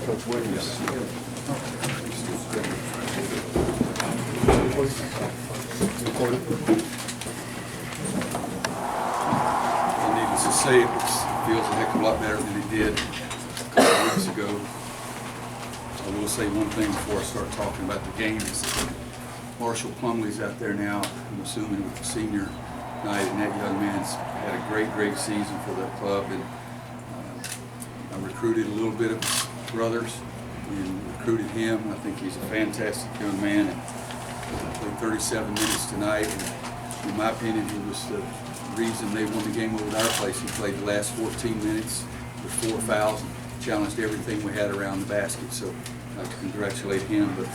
Coach Williams. Needless to say, it feels a heck of a lot better than it did a couple of weeks ago. I will say one thing before I start talking about the game is Marshall Plumlee's out there now, I'm assuming with the senior night, and that young man's had a great season for that club. And I recruited a little bit of his brothers and recruited him. I think he's a fantastic young man. And played 37 minutes tonight. And in my opinion, he was the reason they won the game over at our place. He played the last 14 minutes with 4 fouls and challenged everything we had around the basket. So I'd like to congratulate him. But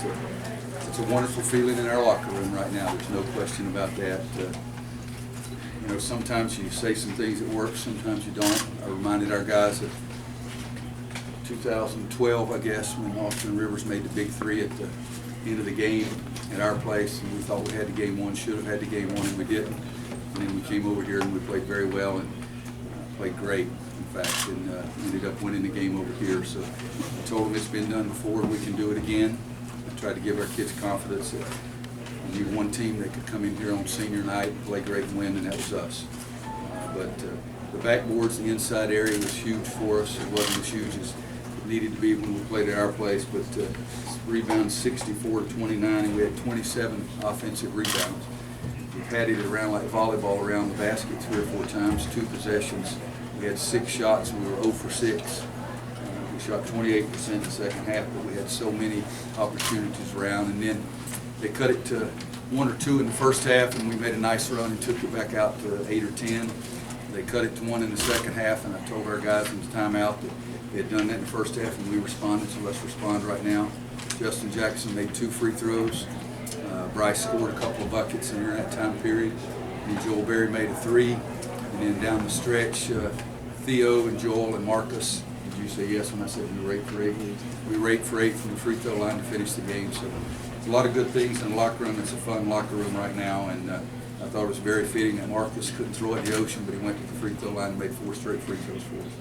it's a wonderful feeling in our locker room right now. There's no question about that. You know, sometimes you say some things that work, sometimes you don't. I reminded our guys of 2012, I guess, when Austin Rivers made the big 3 at the end of the game at our place, and we thought we had the game won, should have had the game won, and we didn't. And then we came over here and we played very well and played great, in fact, and ended up winning the game over here. So I told them it's been done before, we can do it again. I tried to give our kids confidence that we need one team that could come in here on senior night, play great and win, and that was us. But the backboards, the inside area was huge for us. It wasn't as huge as it needed to be when we played at our place, but rebounds 64-29, and we had 27 offensive rebounds. We patted it around like volleyball around the basket 3 or 4 times, 2 possessions. We had 6 shots, and we were 0 for 6. We shot 28% in the second half, but we had so many opportunities around. And then they cut it to 1 or 2 in the first half, and we made a nice run and took it back out to 8 or 10. They cut it to 1 in the second half, and I told our guys in the timeout that they had done that in the first half, and we responded, so let's respond right now. Justin Jackson made 2 free throws. Bryce scored a couple of buckets during that time period. And Joel Berry made a 3. And then down the stretch, Theo and Joel and Marcus, did you say yes when I said we were 8 for 8? We were 8 for 8 from the free throw line to finish the game. So a lot of good things in the locker room. It's a fun locker room right now, and I thought it was very fitting that Marcus couldn't throw it in the ocean, but he went to the free throw line and made 4 straight free throws for us.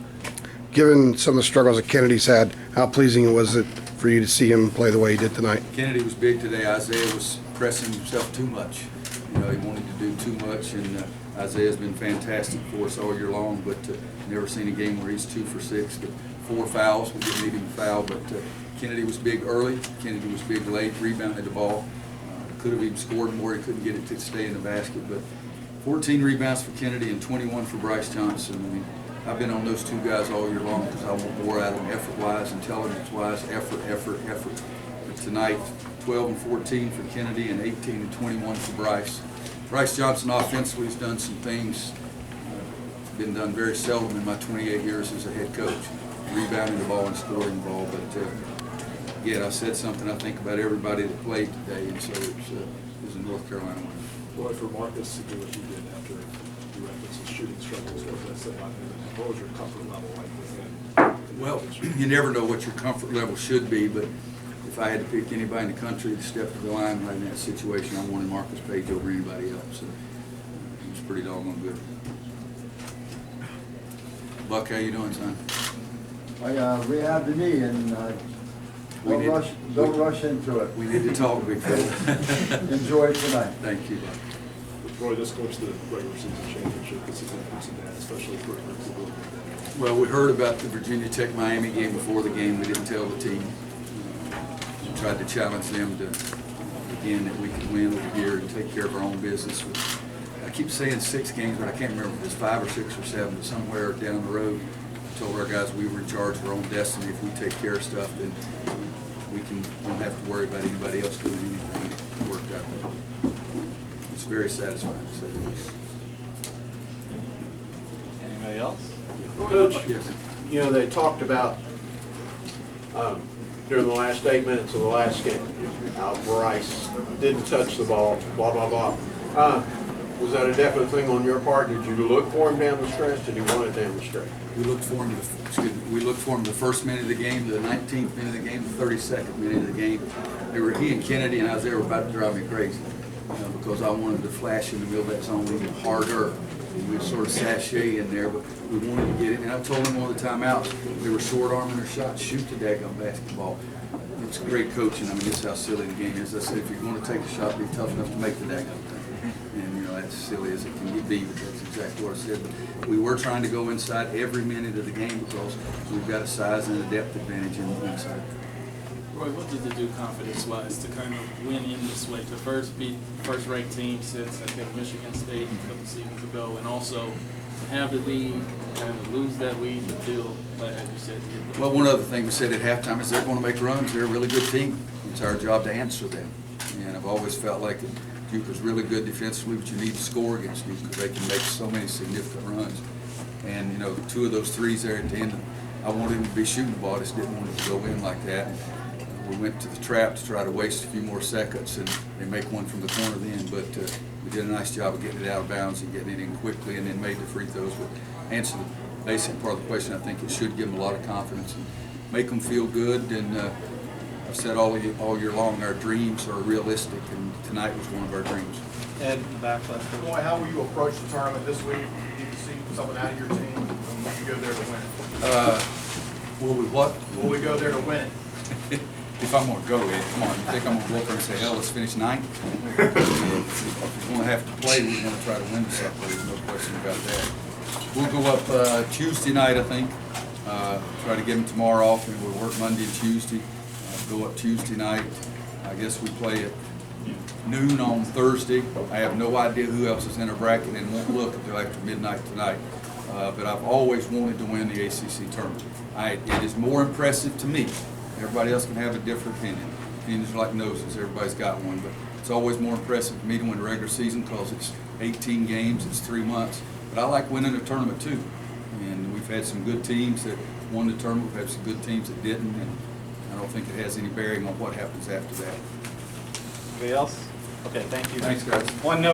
Given some of the struggles that Kennedy's had, how pleasing was it for you to see him play the way he did tonight? Kennedy was big today. Isaiah was pressing himself too much. You know, he wanted to do too much, and Isaiah's been fantastic for us all year long, but never seen a game where he's 2 for 6. But 4 fouls, we didn't need him to foul, but Kennedy was big early. Kennedy was big late, rebounded the ball. Could have even scored more. He couldn't get it to stay in the basket, but 14 rebounds for Kennedy and 21 for Bryce Johnson. I mean, I've been on those 2 guys all year long because I want more out of them, effort-wise, intelligence-wise, effort. But tonight, 12 and 14 for Kennedy and 18 and 21 for Bryce. Bryce Johnson offensively has done some things. Been done very seldom in my 28 years as a head coach, rebounding the ball and scoring the ball. But again, I said something I think about everybody that played today, and so it was a North Carolina win. Well, for Marcus to do what you did after you referenced his shooting struggles, what was your comfort level like with him? Well, you never know what your comfort level should be, but if I had to pick anybody in the country to step to the line right in that situation, I wanted Marcus Page over anybody else. So he was pretty doggone good. Buck, how you doing, son? I rehab the knee and don't rush into it. We need to talk, big fella. Enjoy it tonight. Thank you. Roy, this goes to the regular season championship. This is interesting, especially for the Well, we heard about the Virginia Tech Miami game before the game. We didn't tell the team. We tried to challenge them to, again, that we could win over here and take care of our own business. I keep saying 6 games, but I can't remember if it's 5 or 6 or 7, but somewhere down the road, I told our guys we were in charge of our own destiny. If we take care of stuff, then we don't have to worry about anybody else doing anything. It worked out. It's very satisfying to say the least. Anybody else? Coach, Yes. you know, they talked about during the last 8 minutes of the last game, how Bryce didn't touch the ball, blah, blah, blah. Was that a definite thing on your part? Did you look for him down the stretch? Did he want it down the stretch? We looked for him the first minute of the game, the 19th minute of the game, the 32nd minute of the game. He and Kennedy and Isaiah were about to drive me crazy. because I wanted to flash in the middle of that zone even harder. And we sort of sashay in there, but we wanted to get it. And I told them one of the timeouts, they were short arming their shot, shoot the daggone basketball. It's great coaching. I mean, this is how silly the game is. I said, if you're going to take a shot, be tough enough to make the daggone thing. And, you know, that's silly as it can be, but that's exactly what I said. But we were trying to go inside every minute of the game because we've got a size and a depth advantage in the inside. Roy, what does it do confidence-wise to kind of win in this way? To first beat first-ranked team since, I think, Michigan State a couple seasons ago, and also to have the lead, kind of lose that lead, but still, as you said. Well, one other thing we said at halftime is they're going to make runs. They're a really good team. It's our job to answer them. And I've always felt like Duke was really good defensively, but you need to score against Duke because they can make so many significant runs. And, you know, 2 of those threes there at the end, I wanted him to be shooting the ball. I just didn't want it to go in like that. We went to the trap to try to waste a few more seconds, and they make one from the corner then. But we did a nice job of getting it out of bounds and getting it in quickly, and then made the free throws. But answer the basic part of the question, I think it should give them a lot of confidence and make them feel good. And I've said all year long, our dreams are realistic, and tonight was one of our dreams. Ed, back left. Roy, how will you approach the tournament this week? Did you see something out of your team? And will you go there to win it? Will we what? Will we go there to win it? If I'm going to go, Ed, come on, you think I'm going to go up there and say, hell, let's finish 9th? If we're going to have to play, we're going to try to win something. There's no question about that. We'll go up Tuesday night, I think. Try to get them tomorrow off, and we'll work Monday and Tuesday. Go up Tuesday night. I guess we play at noon on Thursday. I have no idea who else is in our bracket and won't look until after midnight tonight. But I've always wanted to win the ACC tournament. It is more impressive to me. Everybody else can have a different opinion. Opinions are like noses. Everybody's got one. But it's always more impressive to me to win the regular season because it's 18 games, it's 3 months. But I like winning a tournament too. And we've had some good teams that won the tournament. We've had some good teams that didn't. And I don't think it has any bearing on what happens after that. Anybody else? Okay, thank you. Thanks, guys. One note.